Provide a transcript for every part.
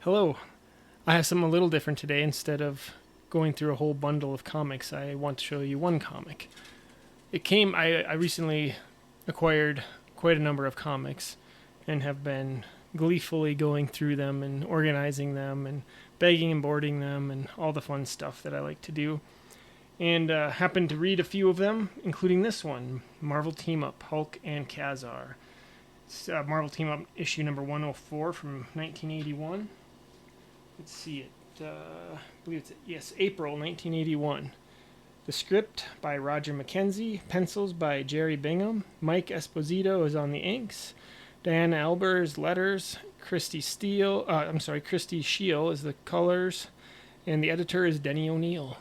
Hello. I have something a little different today. Instead of going through a whole bundle of comics, I want to show you one comic. I recently acquired quite a number of comics and have been gleefully going through them and organizing them and bagging and boarding them and all the fun stuff that I like to do. And happened to read a few of them, including this one, Marvel Team Up Hulk and Ka-Zar. It's Marvel Team Up issue number 104 from 1981. Let's see it. I believe it's April 1981. The script by Roger McKenzie, pencils by Jerry Bingham. Mike Esposito is on the inks. Diana Elber's letters. Christy Scheel is the colors, and the editor is Denny O'Neil.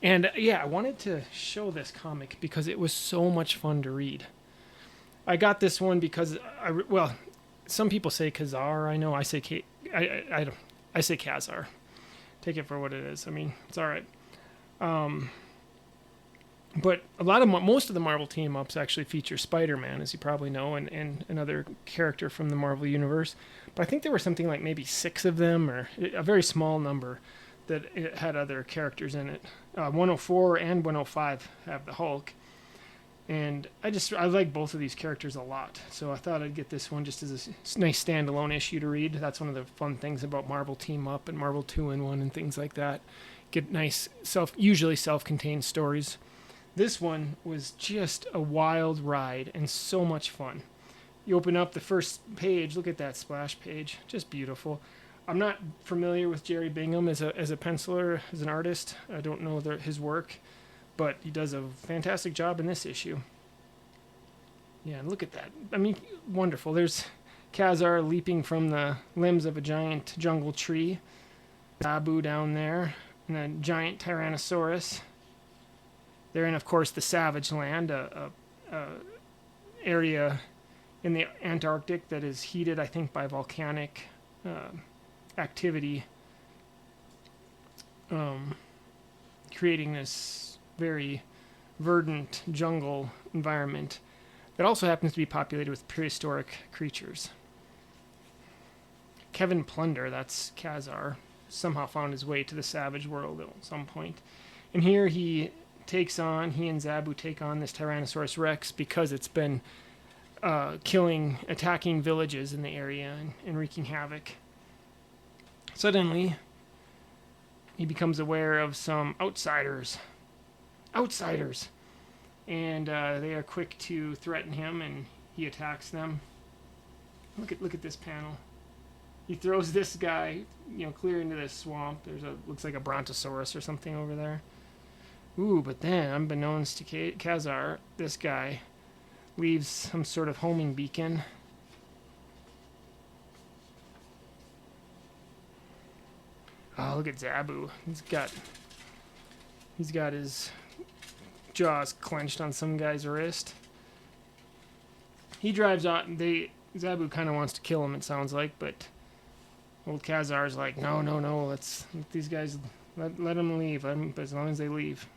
And yeah, I wanted to show this comic because it was so much fun to read. I got this one because some people say Ka-Zar. I know I say I say Ka-Zar. Take it for what it is. I mean, it's all right. But most of the Marvel team-ups actually feature Spider-Man, as you probably know, and another character from the Marvel Universe. But I think there were something like maybe 6 of them, or a very small number, that it had other characters in it. 104 and 105 have the Hulk. And I like both of these characters a lot. So I thought I'd get this one just as a nice standalone issue to read. That's one of the fun things about Marvel Team Up and Marvel 2-in-1 and things like that. Get nice, usually self-contained stories. This one was just a wild ride and so much fun. You open up the first page, look at that splash page, just beautiful. I'm not familiar with Jerry Bingham as a penciler, as an artist. I don't know his work, but he does a fantastic job in this issue. Yeah, look at that. I mean, wonderful. There's Ka-Zar leaping from the limbs of a giant jungle tree. Zabu down there, and a giant Tyrannosaurus. They're in, of course, the Savage Land, a area in the Antarctic that is heated, I think, by volcanic activity, creating this very verdant jungle environment that also happens to be populated with prehistoric creatures. Kevin Plunder, that's Ka-Zar, somehow found his way to the savage world at some point. And here he and Zabu take on this Tyrannosaurus Rex because it's been attacking villages in the area and wreaking havoc. Suddenly, he becomes aware of some outsiders, and they are quick to threaten him, and he attacks them. Look at this panel. He throws this guy, clear into this swamp. Looks like a brontosaurus or something over there. Ooh, but then, unbeknownst to Ka-Zar, this guy leaves some sort of homing beacon. Oh, look at Zabu. He's got his jaws clenched on some guy's wrist. He drives out. Zabu kind of wants to kill him, it sounds like, but old Ka-Zar's like, no, let these guys, let them leave, as long as they leave.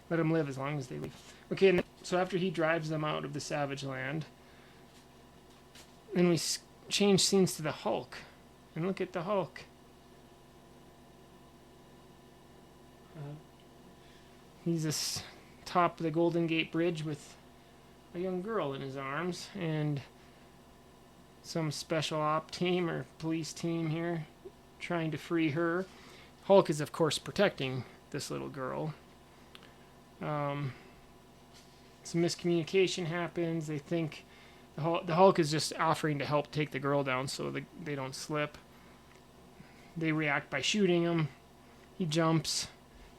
Let them live as long as they leave. Okay, so after he drives them out of the Savage Land, then we change scenes to the Hulk. And look at the Hulk. He's atop the Golden Gate Bridge with a young girl in his arms, and some special op team or police team here trying to free her. Hulk is, of course, protecting this little girl. Some miscommunication happens. They think the Hulk is just offering to help take the girl down so they don't slip. They react by shooting him. He jumps.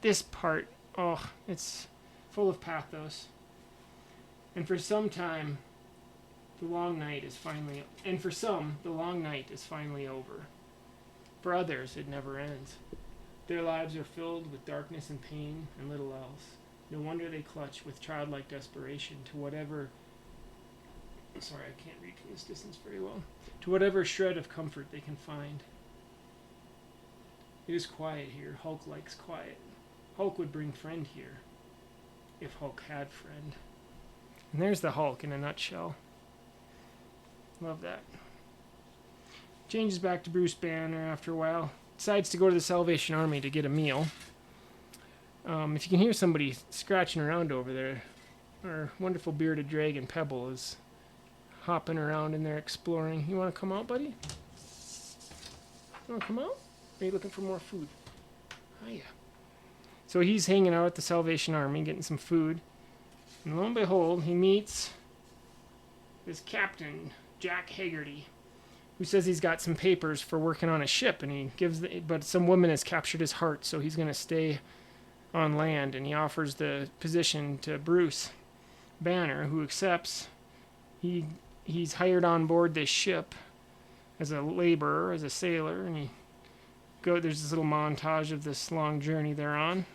This part, it's full of pathos. And for some, the long night is finally over. For others, it never ends. Their lives are filled with darkness and pain and little else. No wonder they clutch with childlike desperation to whatever... Sorry, I can't read from this distance very well. To whatever shred of comfort they can find. It is quiet here. Hulk likes quiet. Hulk would bring friend here. If Hulk had friend. And there's the Hulk in a nutshell. Love that. Changes back to Bruce Banner after a while. Decides to go to the Salvation Army to get a meal. If you can hear somebody scratching around over there, our wonderful bearded dragon Pebble is hopping around in there exploring. You want to come out, buddy? You want to come out? Or are you looking for more food? Hiya. So he's hanging out at the Salvation Army getting some food. And lo and behold, he meets this captain, Jack Haggerty, who says he's got some papers for working on a ship, and he gives but some woman has captured his heart, so he's going to stay on land, and he offers the position to Bruce Banner, who accepts. He's hired on board this ship as a laborer, as a sailor, and there's this little montage of this long journey they're on.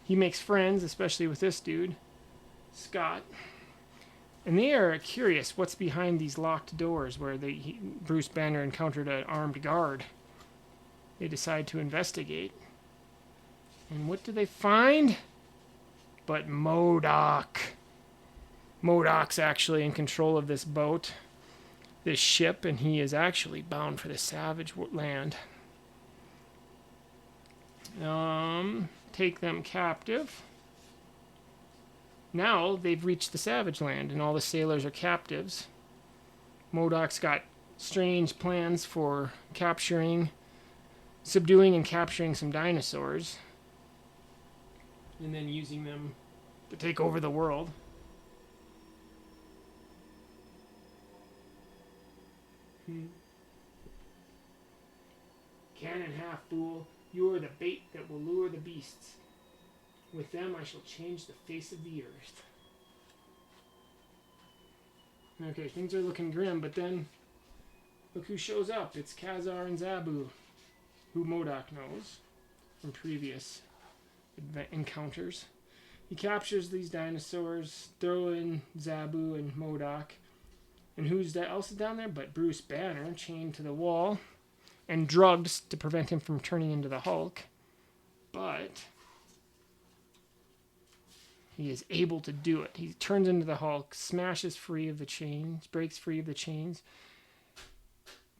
He makes friends, especially with this dude, Scott. And they are curious what's behind these locked doors where Bruce Banner encountered an armed guard. They decide to investigate. And what do they find? But MODOK. MODOK's actually in control of this boat, this ship, and he is actually bound for the savage land. Take them captive. Now they've reached the savage land, and all the sailors are captives. MODOK's got strange plans for subduing and capturing some dinosaurs, and then using them to take over the world. Cannon half-fool, you are the bait that will lure the beasts. With them I shall change the face of the earth. Okay, things are looking grim, but then look who shows up. It's Ka-Zar and Zabu, who MODOK knows from previous encounters. He captures these dinosaurs, throw in Zabu and MODOK. And who's else is down there but Bruce Banner, chained to the wall and drugged to prevent him from turning into the Hulk. But he is able to do it. He turns into the Hulk, smashes free of the chains, breaks free of the chains.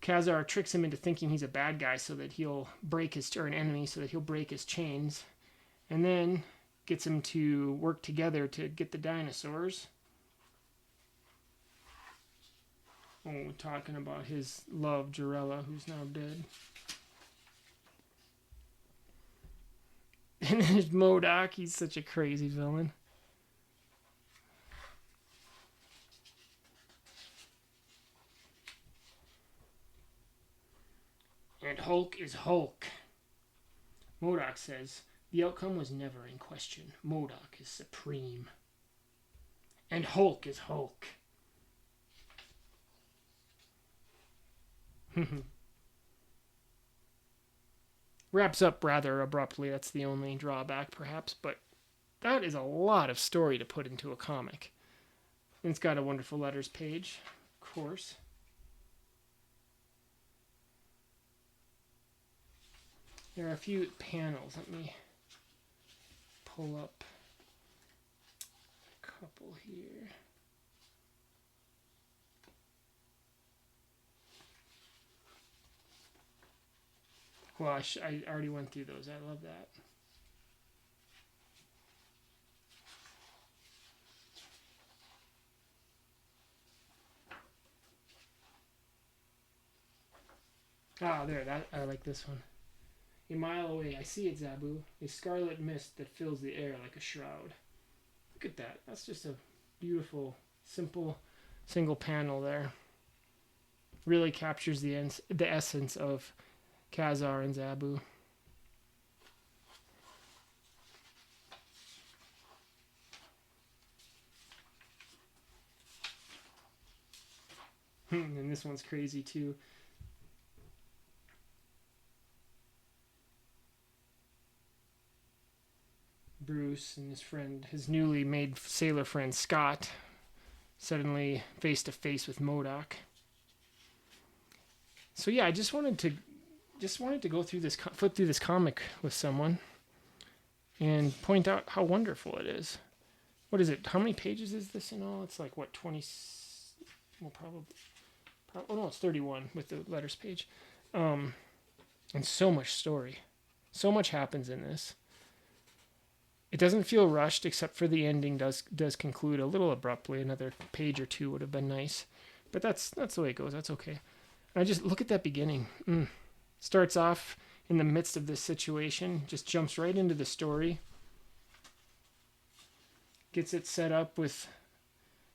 Ka-Zar tricks him into thinking he's a bad guy so that he'll or an enemy so that he'll break his chains. And then gets him to work together to get the dinosaurs. Oh, talking about his love, Jarella, who's now dead. And there's MODOK. He's such a crazy villain. And Hulk is Hulk. MODOK says, the outcome was never in question. MODOK is supreme. And Hulk is Hulk. Wraps up rather abruptly. That's the only drawback, perhaps. But that is a lot of story to put into a comic. And it's got a wonderful letters page, of course. There are a few panels. Let me pull up a couple here. Well, I already went through those. I love that. There. I like this one. A mile away, I see it, Zabu. A scarlet mist that fills the air like a shroud. Look at that. That's just a beautiful, simple, single panel there. Really captures the essence of Ka-Zar and Zabu. And this one's crazy too. Bruce and his friend, his newly made sailor friend Scott, suddenly face to face with MODOK. So yeah, I just wanted to go through flip through this comic with someone, and point out how wonderful it is. What is it? How many pages is this in all? It's like what 20? Well, Oh no, it's 31 with the letters page. And so much story. So much happens in this. It doesn't feel rushed, except for the ending does conclude a little abruptly. Another page or two would have been nice. But that's the way it goes. That's okay. And I just look at that beginning. Starts off in the midst of this situation, just jumps right into the story. Gets it set up with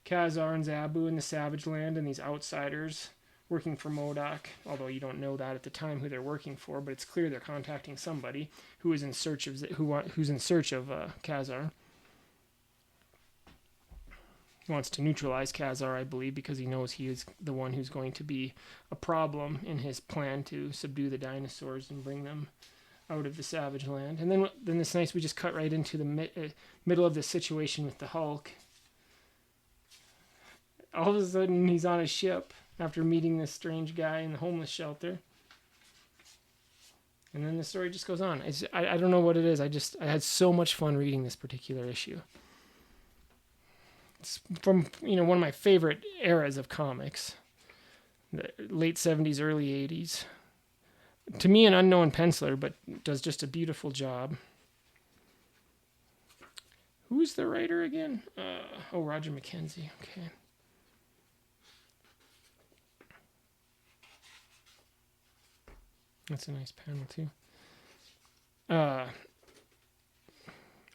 Ka-Zar and Zabu in the Savage Land and these outsiders working for MODOK, although you don't know that at the time who they're working for, but it's clear they're contacting somebody who is in search of who's in search of Ka-Zar. He wants to neutralize Ka-Zar, I believe, because he knows he is the one who's going to be a problem in his plan to subdue the dinosaurs and bring them out of the Savage Land. And then it's nice we just cut right into the middle of the situation with the Hulk. All of a sudden, he's on a ship after meeting this strange guy in the homeless shelter. And then the story just goes on. I don't know what it is. I had so much fun reading this particular issue. It's from one of my favorite eras of comics, the late 70s, early 80s. To me, an unknown penciler, but does just a beautiful job. Who's the writer again? Roger McKenzie. Okay. That's a nice panel, too.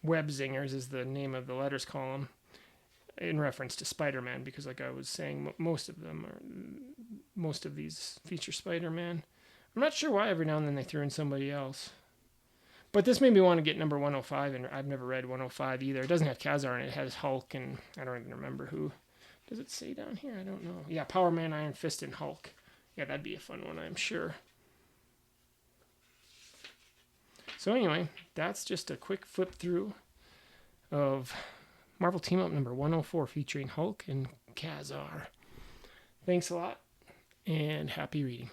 Web Zingers is the name of the letters column in reference to Spider-Man, because like I was saying, most of these feature Spider-Man. I'm not sure why every now and then they threw in somebody else. But this made me want to get number 105, and I've never read 105 either. It doesn't have Ka-Zar in it. It has Hulk, and I don't even remember who. Does it say down here? I don't know. Yeah, Power Man, Iron Fist, and Hulk. Yeah, that'd be a fun one, I'm sure. So anyway, that's just a quick flip through of Marvel Team Up number 104 featuring Hulk and Ka-Zar. Thanks a lot, and happy reading.